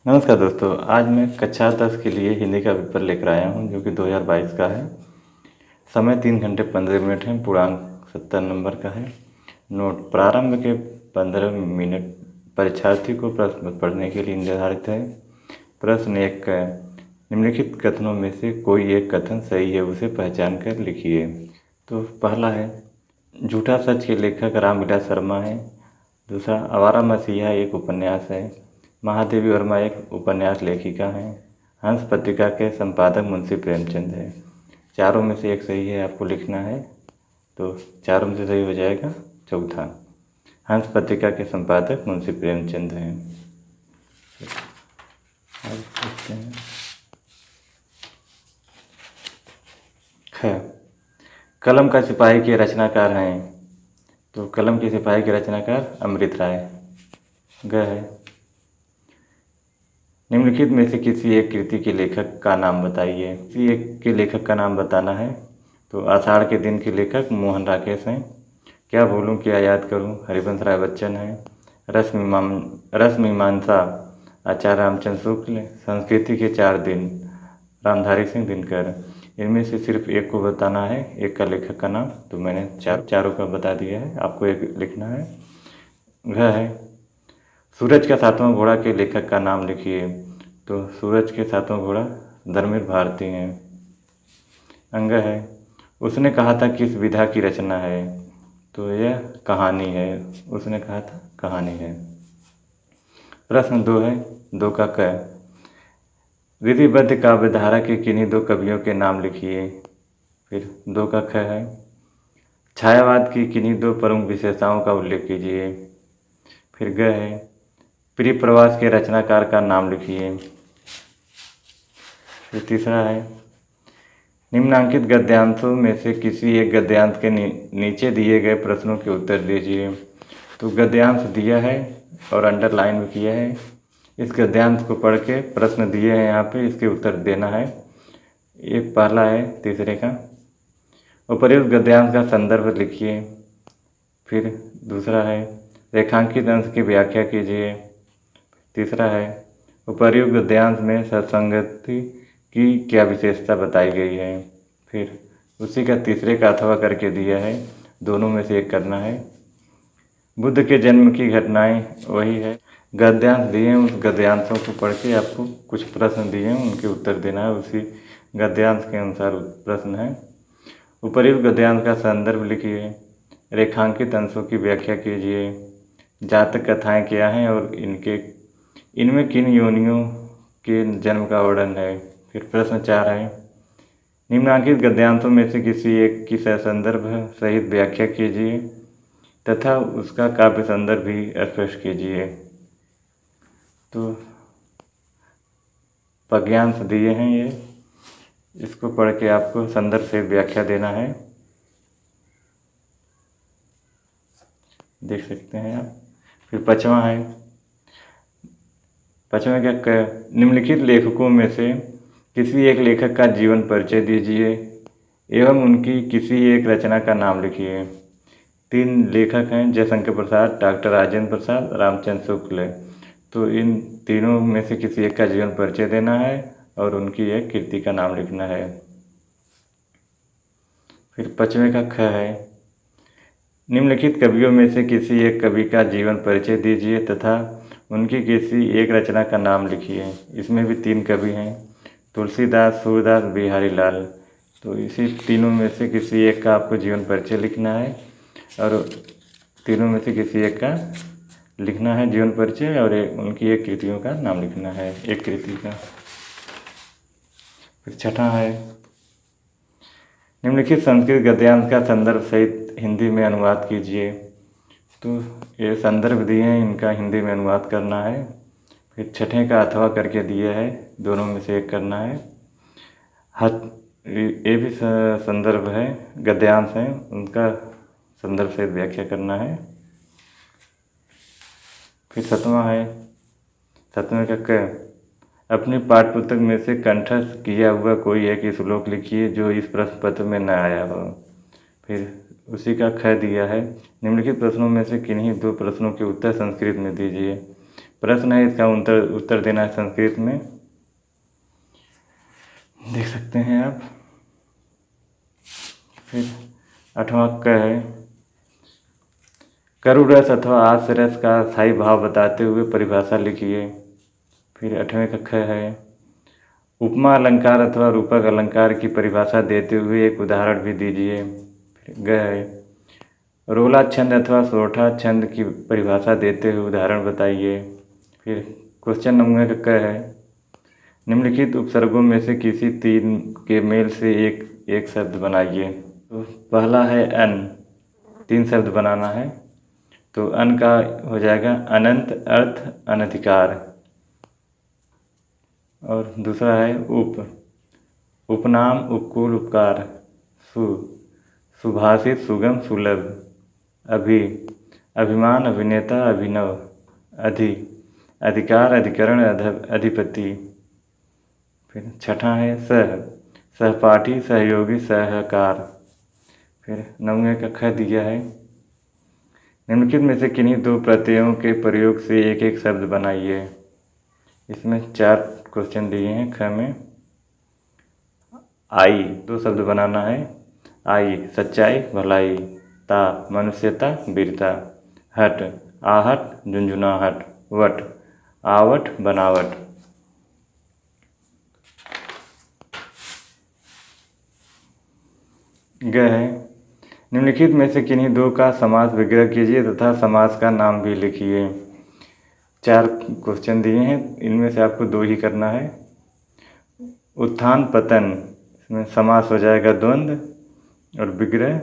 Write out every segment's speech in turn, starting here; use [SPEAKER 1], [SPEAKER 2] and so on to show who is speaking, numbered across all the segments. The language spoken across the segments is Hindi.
[SPEAKER 1] नमस्कार दोस्तों, आज मैं कक्षा 10 के लिए हिंदी का पेपर लेकर आया हूं जो कि 2022 का है। समय 3 घंटे 15 मिनट है। पूर्णांक 70 नंबर का है। नोट: प्रारंभ के 15 मिनट परीक्षार्थी को प्रश्न पढ़ने के लिए निर्धारित है। प्रश्न 1 का: निम्नलिखित कथनों में से कोई एक कथन सही है, उसे पहचान कर लिखिए। तो पहला है, झूठा सच के लेखक रामविलास शर्मा है। दूसरा, आवारा मसीहा एक उपन्यास है। महादेवी वर्मा एक उपन्यास लेखिका हैं। हंस पत्रिका के संपादक मुंशी प्रेमचंद है। चारों में से एक सही है, आपको लिखना है। तो चारों में से सही हो जाएगा चौथा, हंस पत्रिका के संपादक मुंशी प्रेमचंद हैं। आगे देखते हैं। ख, कलम का सिपाही के रचनाकार हैं। तो कलम के सिपाही के रचनाकार अमृत राय। ग है, निम्नलिखित में से किसी एक कृति के लेखक का नाम बताइए। किसी एक के लेखक का नाम बताना है। तो आषाढ़ के दिन के लेखक मोहन राकेश हैं। क्या भूलूं क्या याद करूं, हरिवंश राय बच्चन हैं। रस मीमांसा आचार्य रामचंद्र शुक्ल। संस्कृति के 4 दिन रामधारी सिंह दिनकर। इनमें से सिर्फ एक को बताना है, एक का लेखक का नाम। तो मैंने चारों का बता दिया है, आपको एक लिखना है। घ है, सूरज का 7वां घोड़ा के लेखक का नाम लिखिए। तो सूरज के 7वां घोड़ा धर्मवीर भारती हैं। अंग है, उसने कहा था किस विधा की रचना है। तो यह कहानी है, उसने कहा था कहानी है। प्रश्न 2 है, 2 का क, विधिबद्ध काव्यधारा के किन्हीं 2 कवियों के नाम लिखिए। फिर 2 का ख है, छायावाद की किन्हीं 2 प्रमुख विशेषताओं का उल्लेख कीजिए। फिर ग है, प्रिय प्रवास के रचनाकार का नाम लिखिए। फिर तीसरा है, निम्नांकित गद्यांशों में से किसी एक गद्यांश के नीचे दिए गए प्रश्नों के उत्तर दीजिए। तो गद्यांश दिया है और अंडरलाइन भी किया है। इस गद्यांश को पढ़ के प्रश्न दिए हैं यहाँ पे, इसके उत्तर देना है। एक पहला है तीसरे का, उपर्युक्त गद्यांश का संदर्भ लिखिए। फिर दूसरा है, रेखांकित अंश की व्याख्या कीजिए। तीसरा है, उपर्युक्त गद्यांश में सत्संगति की क्या विशेषता बताई गई है। फिर उसी का तीसरे का अथवा करके दिया है, दोनों में से एक करना है। बुद्ध के जन्म की घटनाएं वही है। गद्यांश दिए हैं, उस गद्यांशों को पढ़ के आपको कुछ प्रश्न दिए हैं, उनके उत्तर देना है। उसी गद्यांश के अनुसार प्रश्न है। उपर्युक्त गद्यांश का संदर्भ लिखिए। रेखांकित अंशों की व्याख्या कीजिए। जातक कथाएं क्या हैं और इनमें किन योनियों के जन्म का वर्णन है। फिर प्रश्न 4 है, निम्नांकित गद्यांशों में से किसी एक की संदर्भ सहित व्याख्या कीजिए तथा उसका काव्य संदर्भ भी स्पष्ट कीजिए। तो पद्यांश दिए हैं ये, इसको पढ़ के आपको संदर्भ से व्याख्या देना है, देख सकते हैं आप। फिर 5वां है, 5वें क्या, निम्नलिखित लेखकों में से किसी एक लेखक का जीवन परिचय दीजिए एवं उनकी किसी एक रचना का नाम लिखिए। 3 लेखक हैं, जयशंकर प्रसाद, डॉक्टर राजेंद्र प्रसाद, रामचंद्र शुक्ल। तो इन तीनों में से किसी एक का जीवन परिचय देना है और उनकी एक कृति का नाम लिखना है। फिर 5वें का ख है, निम्नलिखित कवियों में से किसी एक कवि का जीवन परिचय दीजिए तथा उनकी किसी एक रचना का नाम लिखिए। इसमें भी 3 कवि हैं, तुलसीदास, सूरदास, बिहारी लाल। तो इसी तीनों में से किसी एक का आपको जीवन परिचय लिखना है और तीनों में से किसी एक का लिखना है जीवन परिचय और उनकी एक कृतियों का नाम लिखना है, एक कृति का। फिर 6वां है, निम्नलिखित संस्कृत गद्यांश का संदर्भ सहित हिंदी में अनुवाद कीजिए। तो ये संदर्भ दिए हैं, इनका हिंदी में अनुवाद करना है। फिर 6ठे का अथवा करके दिया है, दोनों में से एक करना है। ये भी संदर्भ है, गद्यांश हैं, उनका संदर्भ सहित व्याख्या करना है। फिर 7वां है, 7वें का क, अपनी पाठ्यपुस्तक में से कंठस्थ किया हुआ कोई एक श्लोक लिखिए जो इस प्रश्न पत्र में न आया हो। फिर उसी का ख दिया है, निम्नलिखित प्रश्नों में से किन्हीं 2 प्रश्नों के उत्तर संस्कृत में दीजिए। प्रश्न है, इसका उत्तर देना है संस्कृत में। देख सकते हैं आप। फिर 8वां क है, करु रस अथवा हास्य रस का स्थायी भाव बताते हुए परिभाषा लिखिए। फिर 8वें का ख है, उपमा अलंकार अथवा रूपक अलंकार की परिभाषा देते हुए एक उदाहरण भी दीजिए। फिर ग है, रोला छंद अथवा सोरठा छंद की परिभाषा देते हुए उदाहरण बताइए। फिर क्वेश्चन नंबर का क है, निम्नलिखित उपसर्गों में से किसी तीन के मेल से एक शब्द बनाइए। तो पहला है अन, 3 शब्द बनाना है। तो अन का हो जाएगा अनंत, अर्थ, अनधिकार। और दूसरा है उप, उपनाम, उपकूल, उपकार। सु, सुभाषित, सुगम, सुलभ। अभि, अभिमान, अभिनेता, अभिनव। अधि, अधिकार, अधिकरण, अधिपति। फिर 6ठा है सह, सहपाठी, सहयोगी, सहकार। फिर 9वें का ख दिया है, निम्नलिखित में से किन्हीं 2 प्रत्ययों के प्रयोग से एक शब्द बनाइए। इसमें 4 क्वेश्चन दिए हैं। ख में आई, 2 शब्द बनाना है। आई, सच्चाई, भलाई। ता, मनुष्यता, वीरता। हट, आहट, झुंझुनाहट। वट, आवट, बनावट। ग है, निम्नलिखित में से किन्हीं 2 का समास विग्रह कीजिए तथा समास का नाम भी लिखिए। 4 क्वेश्चन दिए हैं, इनमें से आपको 2 ही करना है। उत्थान पतन, इसमें समास हो जाएगा द्वंद्व। और विग्रह,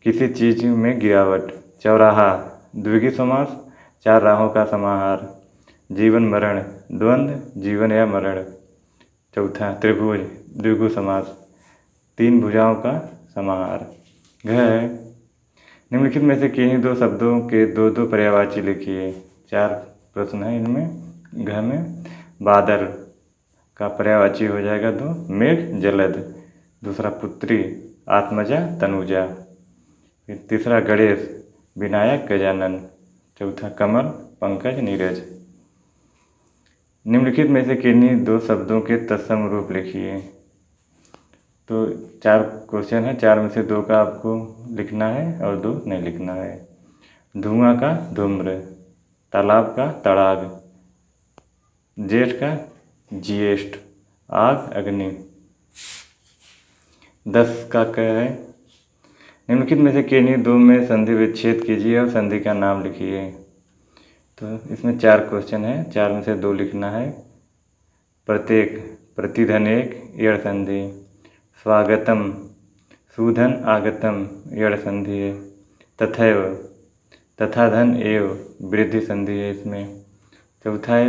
[SPEAKER 1] किसी चीज में गिरावट। चौराहा, द्विगु समास, 4 राहों का समाहार। जीवन मरण, द्वंद्व, जीवन या मरण। चौथा त्रिभुज, द्विगु समास, 3 भुजाओं का समाहार। घ है, निम्नलिखित में से किन्हीं 2 शब्दों के 2 पर्यायवाची लिखिए। 4 प्रश्न है इनमें। घ में बादल का पर्यायवाची हो जाएगा 2, मेघ, जलद। दूसरा पुत्री, आत्मजा, तनुजा। फिर तीसरा गणेश, विनायक, गजानन। चौथा कमल, पंकज, नीरज। निम्नलिखित में से किन्हीं 2 शब्दों के तत्सम रूप लिखिए। तो 4 क्वेश्चन है, 4 में से 2 का आपको लिखना है और 2 नहीं लिखना है। धुआं का धूम्र, तालाब का तड़ाग, जेठ का ज्येष्ठ, आग, अग्नि। 10 का क है, निम्नलिखित में से किन्हीं 2 में संधि विच्छेद कीजिए और संधि का नाम लिखिए। तो इसमें 4 क्वेश्चन है, 4 में से 2 लिखना है। प्रत्येक, प्रतिधन 1, यड़ संधि। स्वागतम, सुधन, आगतम, यड़ संधि है। तथैव, तथा धन एव, वृद्धि संधि है इसमें। चौथा है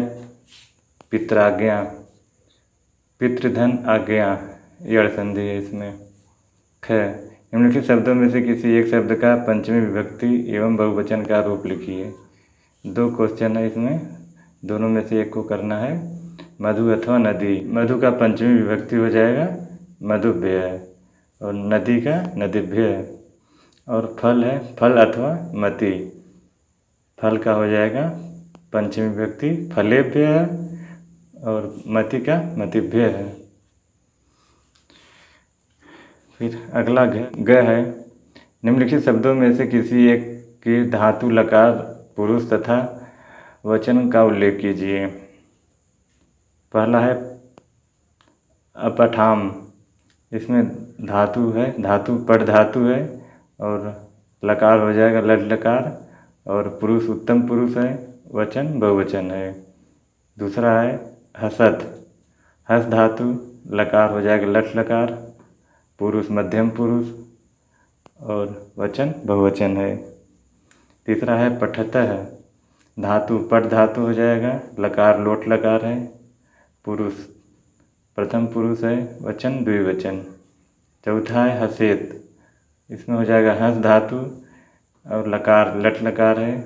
[SPEAKER 1] पित्राज्ञा, पितृधन, आज्ञा, यड़ संधि है इसमें। ख, निम्नलिखित शब्दों में से किसी एक शब्द का पंचमी विभक्ति एवं बहुवचन का रूप लिखिए। 2 क्वेश्चन है इसमें, दोनों में से एक को करना है। मधु अथवा नदी, मधु का पंचमी विभक्ति हो जाएगा मधुभ्य, और नदी का नदीभ्य। और फल है फल अथवा मति, फल का हो जाएगा पंचमी विभक्ति फलेभ्य है, और मति का मतिभ्य है। फिर अगला ग है, निम्नलिखित शब्दों में से किसी एक के धातु लकार पुरुष तथा वचन का उल्लेख कीजिए। पहला है अपठाम, इसमें धातु है, धातु पट धातु है, और लकार हो जाएगा लट लकार, और पुरुष उत्तम पुरुष है, वचन बहुवचन है। दूसरा है हसत, हस धातु, लकार हो जाएगा लट लकार, पुरुष मध्यम पुरुष, और वचन बहुवचन है। तीसरा है पठतः, धातु पट धातु हो जाएगा, लकार लोट लकार है, पुरुष प्रथम पुरुष है, वचन द्विवचन। चौथा है हसेत, इसमें हो जाएगा हंस धातु और लकार लट लकार है,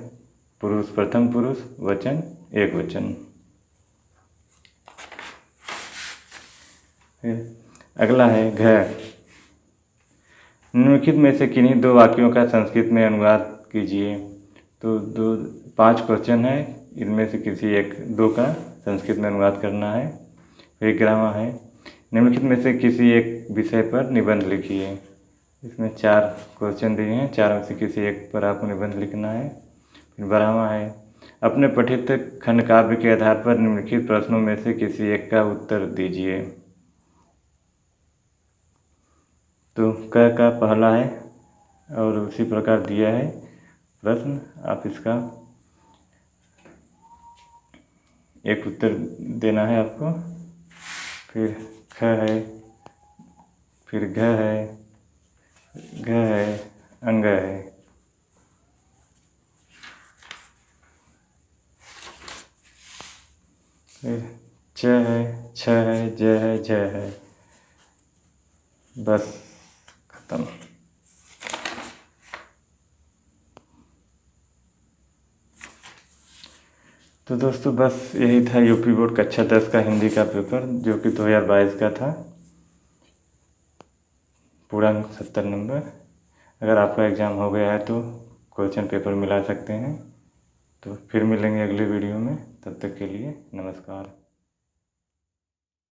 [SPEAKER 1] पुरुष प्रथम पुरुष, वचन एक वचन। फिर अगला है घ, निम्नलिखित में से किन्हीं 2 वाक्यों का संस्कृत में अनुवाद कीजिए। तो 5 क्वेश्चन है, इनमें से किसी एक दो का संस्कृत में अनुवाद करना है। फिर 11वां है, निम्नलिखित में से किसी एक विषय पर निबंध लिखिए। इसमें 4 क्वेश्चन दिए हैं, 4 में से किसी एक पर आपको निबंध लिखना है। फिर 12वां है, अपने पठित खंड काव्य के आधार पर निम्नलिखित प्रश्नों में से किसी एक का उत्तर दीजिए। तो क का पहला है और उसी प्रकार दिया है प्रश्न, आप इसका एक उत्तर देना है आपको। फिर ख है, फिर घ है, घ है, अंग है। फिर च है, छ है, ज है, झ है। बस खत्म। तो दोस्तों बस यही था यूपी बोर्ड कक्षा 10 का हिंदी का पेपर, जो कि 2022 का था। पूरा 70 नंबर। अगर आपका एग्ज़ाम हो गया है तो क्वेश्चन पेपर मिला सकते हैं। तो फिर मिलेंगे अगले वीडियो में, तब तक के लिए नमस्कार।